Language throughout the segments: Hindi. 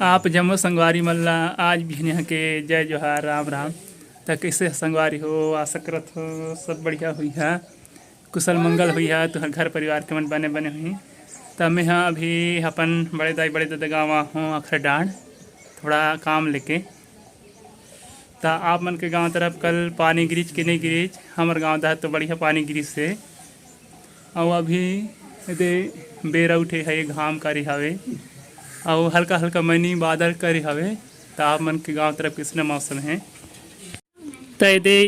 आप जम्मू संगवारी मल्ला आज भी यहाँ के जय जोहार राम राम। तो कैसे संगवारी हो, आशा करत हो सब बढ़िया हुई है, कुशल मंगल हुई है, तो घर परिवार के मन बने बने हुई। तो मैं हाँ अभी अपन बड़े दाई बड़े दादा गाँव हूँ अखर डांड थोड़ा काम लेके। तो आप मन के गांव तरफ कल पानी गिरीज कि नहीं गिरीज, हमारे गांव दा तो बढ़िया पानी गिरीज से। और अभी दे बेरा उठे है घाम करी हवे और हल्का हल्का मनी बादल करी हवे। तो आप मन के गांव तरफ किसने मौसम है। तो दे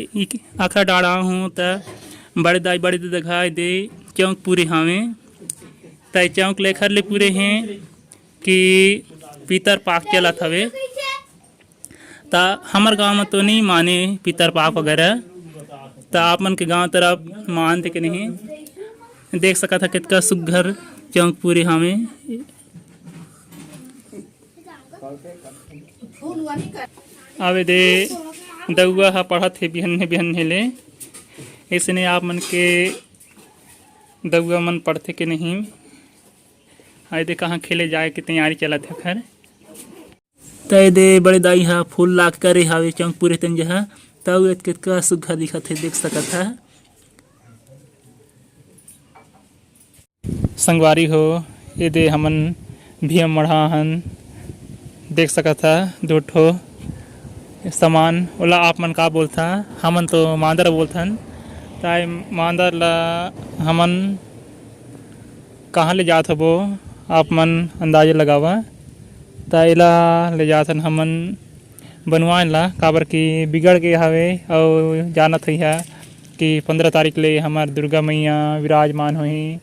आखा डाड़ा हूँ तो बड़े दाई बड़े दादा दे चौंक पूरे हवे। तो चौंक लेखर ले पूरे हैं कि पीतर पाक चलत हवे। तो हमार गांव में तो नहीं माने पीतर पाक वगैरह। तो आप मन के गांव तरफ मानते कि नहीं, देख सका था कितना सुघर चौंक पूरे हमें। आवे दे दउआ हा पढ़त है बिहन बिहन ले, इसने आप मन के दउआ मन पढ़ते कि नहीं। आए दे कहाँ खेले जाए की तैयारी चलत है खर। तय दे बड़े दाई हा फूल लाग करे हावे चौंक पूरे तन जहा। तब कितना सुघर दिखत है, देख सकत है संगवारी हो। ये दे हमन भी मढ़ा हन, देख सकत है दो ठो सामान ओला आप मन का बोलता, हमन तो मांदर बोलथन। ताई मांदर ला हमन कहाँ ले जात हबो आप मन अंदाजा लगावा। ताइला ले जाथन हमन बनवान ला, काबर की बिगड़ के हवे और जानत है कि 15 तारीख ले हमार दुर्गा मैया विराजमान होही।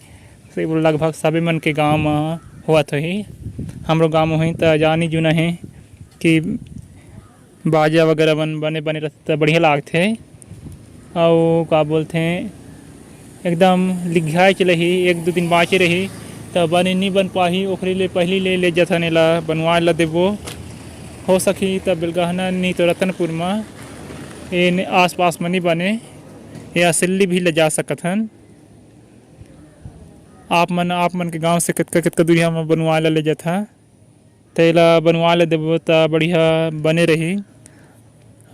से लगभग सभी मन के गांव में हुआ तो ही हमरो गांव में हुई। तो जानी जुना है कि बाजा वगैरह बने बने रहते बढ़िया लागते और का बोलते एकदम लिघाए चले ही, 1-2 दिन बाँचे रही तो बने नहीं बन पाही। ओखरे ले पहली ले जथन ला बनवा ला देबो हो सकी तब बिलगहना नहीं तो रतनपुर में ये आस पास में नहीं बने या सिल्ली भी ले जा सकत हन। आप मन के गांव से कितना दूरिया में बनवा ले जाता तेला बनवा ले देबो तो बढ़िया बने रही।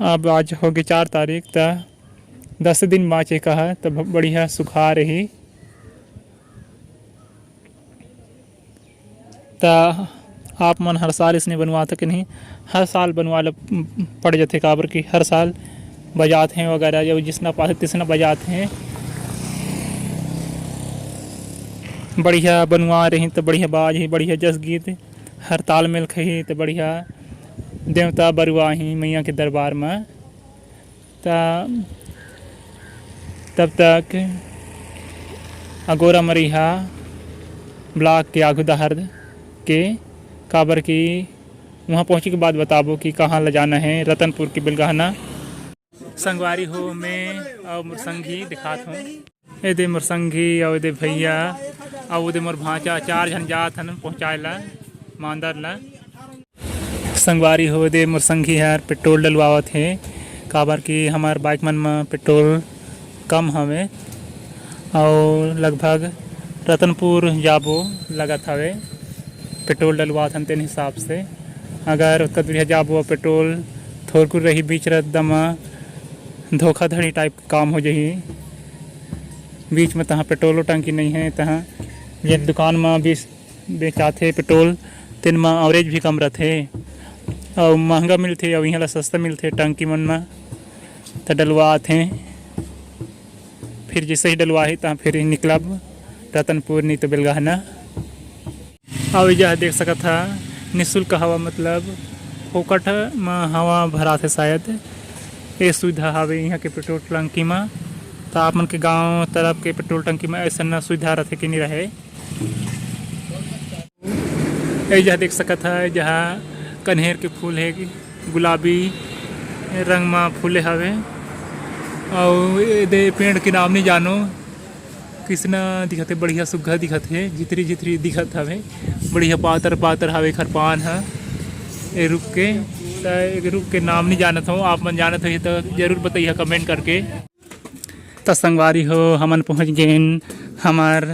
अब आज हो गए 4 तारीख, तो 10 दिन बाँचे कहा तो बढ़िया सुखा रही। तो आप मन हर साल इसने बनवाते कि नहीं, हर साल बनवा ले पड़ जाते काबर की हर साल बजाते हैं वगैरह, जब जिसना पास तिसना बजाते हैं। बढ़िया बनवा रही तो बढ़िया बाज ही, बढ़िया जस गीत हर ताल मेल खही तो बढ़िया देवता बरुआ ही मैया के दरबार में। तब तक अगोरा मरिहा ब्लॉक के आगू दहर के काबर की वहाँ पहुँचे के बाद बताबो कि कहाँ ले जाना है। रतनपुर की बिलगहना संगवारी हो मैं और मुरसंगी दिखात हूँ। ए दे मुरसंगी और दे भैया और दे मोर भांचा 4 जन जात हन पहुँचाए ला मांदर ला। संगवारी हो दे मुरसंगी यार पेट्रोल डलवावत है, काबर की हमार बाइक मन में पेट्रोल कम हवे और लगभग रतनपुर जाबो लगत हवे पेट्रोल डलवात हन। तेन हिसाब से अगर उत्तर दूरिया जाबो पेट्रोल थोड़कुर रही बीच रद्दम धोखाधड़ी टाइप काम हो जाही। बीच में तहाँ पेट्रोल टंकी नहीं है, तहाँ ये दुकान में भी बेचाथे पेट्रोल तेन में एवरेज भी कम रहते और महंगा मिलते और यहाँ सस्ता मिलते टंकी मन में। तो डलवाते फिर जैसे ही डलवाही तहाँ फिर निकलब रतनपुर नहीं तो बिलगहना। और यह देख सका था निःशुल्क हवा मतलब फोकट में हवा भरा थे शायद, ये सुविधा हवे यहाँ के पेट्रोल टंकी में। तो आप मन के गांव तरफ के पेट्रोल टंकी में ऐसा न सुविधा रहते कि नहीं रहे। यह देख सकत है जहाँ कन्हेर के फूल है, गुलाबी रंग में फूले हवे और दे पेड़ के नाम नहीं जानो किसना दिखते, बढ़िया सुघ्घर दिखत है, झितरी झितरी दिखत हवे, बढ़िया पातर पातर हवे खरपान है। ये रुक के नाम नहीं जानत हो, आप मन जानत हो तो जरूर बताइए कमेंट करके। तो संगवारी हो हमन पहुँच गए हमार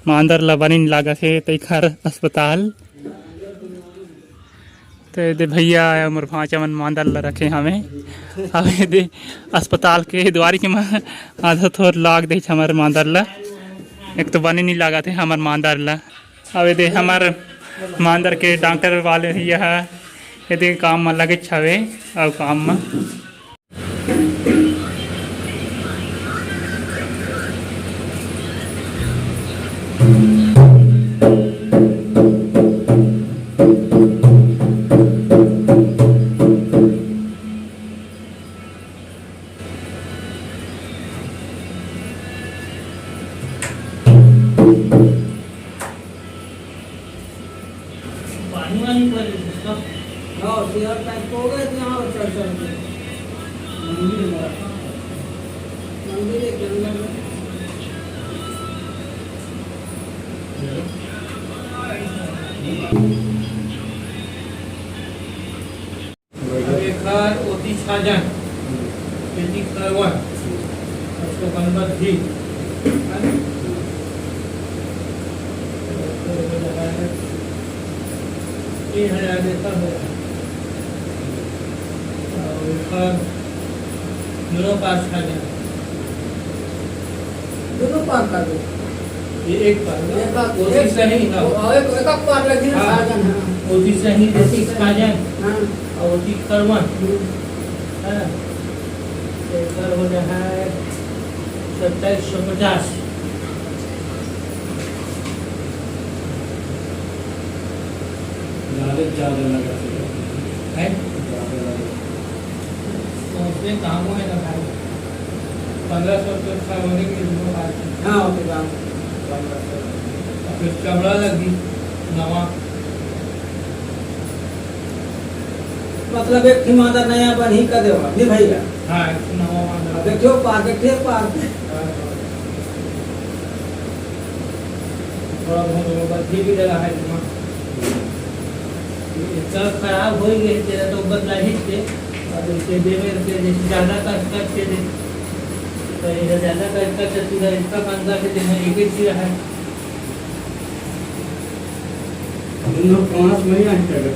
मांदर ला बनी लागत है तैखर अस्पताल। तो ये भैया उमर भाचा मन मांदर ला रखे हमें अब ये अस्पताल के द्वारी के में आधा थोड़ लाग दे हमारे मांदर ला एक तो बने नहीं लगा थे हमारे मांदर ला अब ये हमारे मांदर के डॉक्टर वाले यह ये काम में लगे छवे अब काम में दोनों पास खा जाए दोनों पार कर दो ये एक पार ओसी सही ना एक पार लगी ना साजन हां ओसी सही ओसी खा जाए हां और ओसी करवन हां एक कर हो रहा है 2750 ज्यादा लगा है उसमें काम है ना भाई 1500 तो अच्छा होने के लिए हाँ ओके काम फिर चमड़ा लगी नवा मतलब एक थी मादा नया बन ही कर देवा नहीं भैया हाँ एक नवा मादा देखियो पार थोड़ा बहुत बस भी लगा है इतना खराब हो गई तेरा तो बदला ही थे और इसे देवे के जैसे ज़्यादा कष्ट करते थे तो ये ज़्यादा कष्ट करते थे इसका बंदा के देना एक ही चीज़ है दोनों 5 महीना ही चले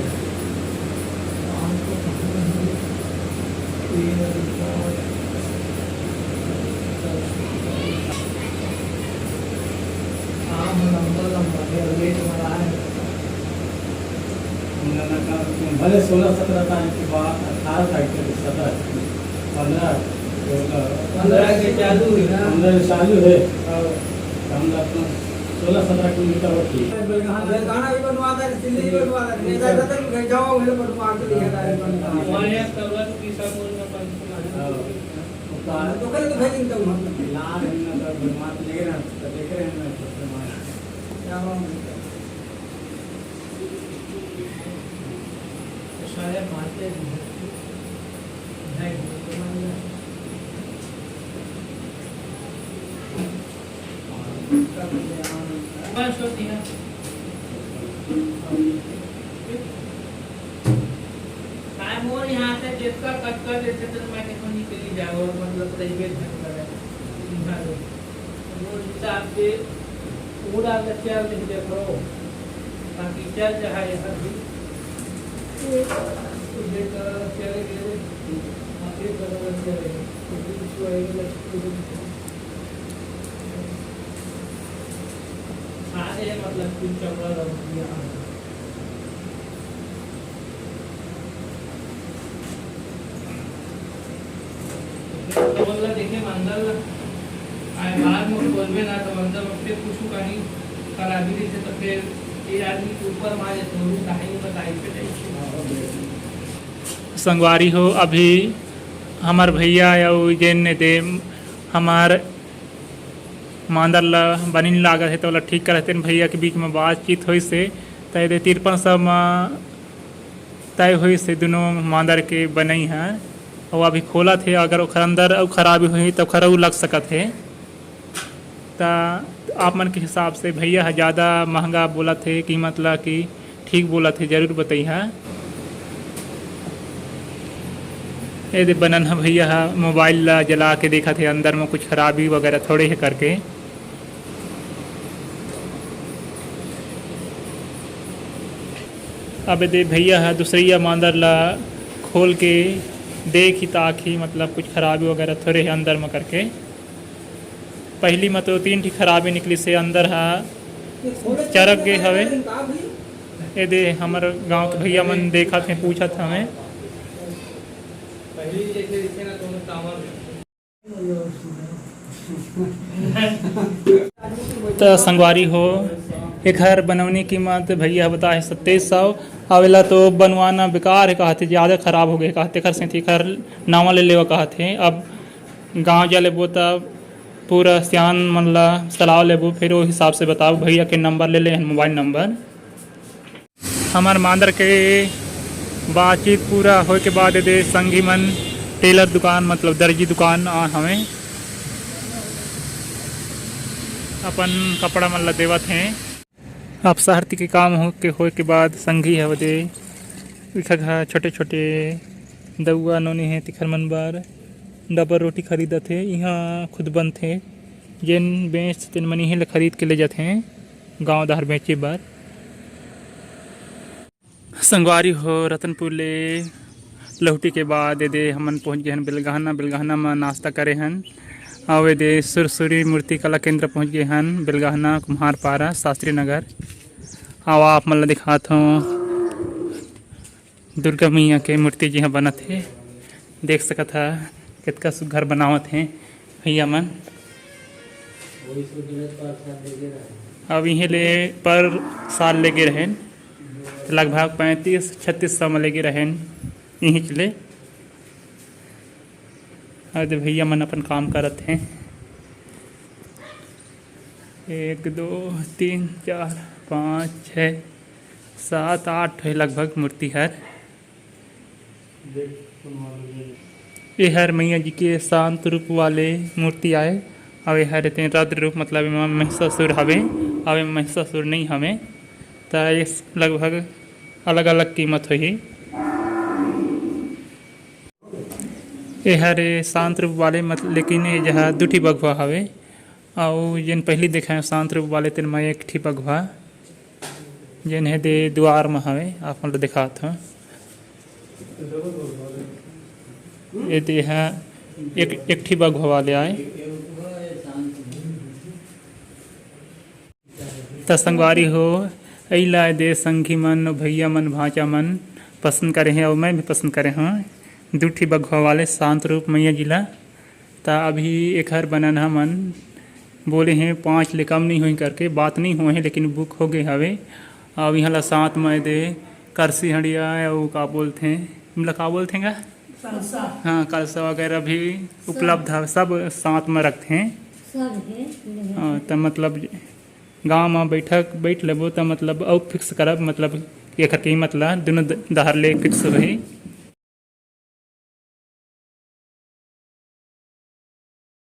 भले 16-17 तारीख के बाद 18 तारीख के 15 के चालू है ना 15 चालू है हम अपना 16-17 किलोमीटर और ठीक गाना भी बनवाता है दिल्ली बनवाता है नेता तक गए जाओ वो बनवा के दिखा है हमारे तबला की सब में तो कल तो भेजिंग तो मतलब लाल है ना तो बनवा लेंगे ना तो देख रहे हैं ना क्या सारे मारते नहीं बस होती है टाइम और यहाँ से जिसका कट कर देते तो मैं कहीं निकली जाओ और मतलब प्राइवेट है वो हिसाब से पूरा लक्ष्य नहीं देखो ताकि चल जाए हर भी मतलब कुछ चमड़ा देखे मंगल बाहर में बोलबे ना तो मंदिर में फिर कुछ कहीं करा भी देते तो फिर ये आदमी के ऊपर मारे तो कहीं बताई पे संगवारी हो अभी हमार भैया या जेन दे हमार मांदर ला बनिन लागत है तो ला ठीक करते भैया के बीच में बातचीत हुई से तय दे 53 में तय हुई से दोनों मांदर के बनई हैं और अभी खोला थे अगर ओखर अंदर खराबी हुई तो खराब लग सकत है तो आप मन के हिसाब से भैया ज़्यादा महंगा बोला थे कीमत ला कि ठीक बोला थे जरूर बताइए ये बनन है भैया मोबाइल ला जला के देखा थे अंदर में कुछ खराबी वगैरह थोड़े है करके अब दे भैया है दूसरिया मांदर ला खोल के देखी ताकि मतलब कुछ खराबी वगैरह थोड़े है अंदर में करके। पहली में तो 3 ठी खराबी निकली से अंदर है चरक गए हवे। ये दे हमारे गांव के भैया मन देखा थे पूछा था हमें। तो संगवारी हो एक घर बनवने की कीमत भैया बता है 2700। अवेला तो बनवाना बेकार है कहते, ज़्यादा ख़राब हो गए कहते। घर से थी घर नावा ले लेवा कहते। अब गांव जा लेबो तब पूरा सियान मन ला सलाह लेबो, फिर वो हिसाब से बताओ। भैया के नंबर ले ले मोबाइल नंबर। हमार मांदर के बातचीत पूरा हो के बाद दे संगी मन टेलर दुकान मतलब दर्जी दुकान हमें अपन कपड़ा मन ला देवत हैं। अब शहरती के काम हो के बाद संगी है वदे छोटे छोटे दउआ नोनी है तिखर मन बार डबर रोटी खरीदत है। यहाँ खुद बनते जेन बेच तेन मन ही ले खरीद के ले जाते हैं गांव दाहर बेचे बार। संगवारी हो रतनपुर ले लहुटी के बाद दे हमन पहुँच गए हैं बेलगहना। बेलगहना में नाश्ता करे हन। और दे सुरसुरी मूर्ति कला केंद्र पहुँच गए हैं बेलगहना कुम्हारपारा शास्त्री नगर। और आप मतलब दिखाता हूँ दुर्गा मैया के मूर्ति जी हाँ बनत है। देख सकत है कितना सुघर बनावत हैं भैया मन। अब यहीं ले पर साल लेके रहें लगभग 35-36 में लेके रहें यहीं चले। और भैया मन अपन काम करत हैं। 1 2 3 4 5 6 7 8 है लगभग मूर्ति हर। ये हर मैया जी के शांत रूप वाले मूर्ति आए। अब हर रहते रौद्र रूप मतलब महिषासुर हवे। अब महिषासुर नहीं हमें तो ये लगभग अलग अलग कीमत हुई। ये हर शांत रूप वाले मतलब लेकिन ये जहाँ 2 ठी बगवा हवे। और जिन पहली देखा है शांत रूप वाले तेन में 1 ठी बगवा जिन है दे द्वार में हवे। आप मतलब दिखा था ये दे है एक ठी बगवा वाले आए। तो संगवारी हो अला दे संगी मन भैया मन भाचा मन पसंद करे हैं और मैं भी पसंद करे हूँ 2 ठी बगवा वाले शांत रूप मैया जिला। तो अभी एक घर बनाना मन बोले हैं 5 ले कम नहीं हुई करके बात नहीं हुए हैं लेकिन बुक हो गए हवे। अब यहाँ ला साथ में दे करसी हड़िया और का बोलते हैं मतलब का बोलते हैं हाँ कलसा वगैरह भी उपलब्ध है सब साथ में रखते हैं। तो मतलब गाँव में बैठ लेबो तो मतलब और फिक्स करब मतलब एक कीमत ला दोनों दहर ले फिक्स रही।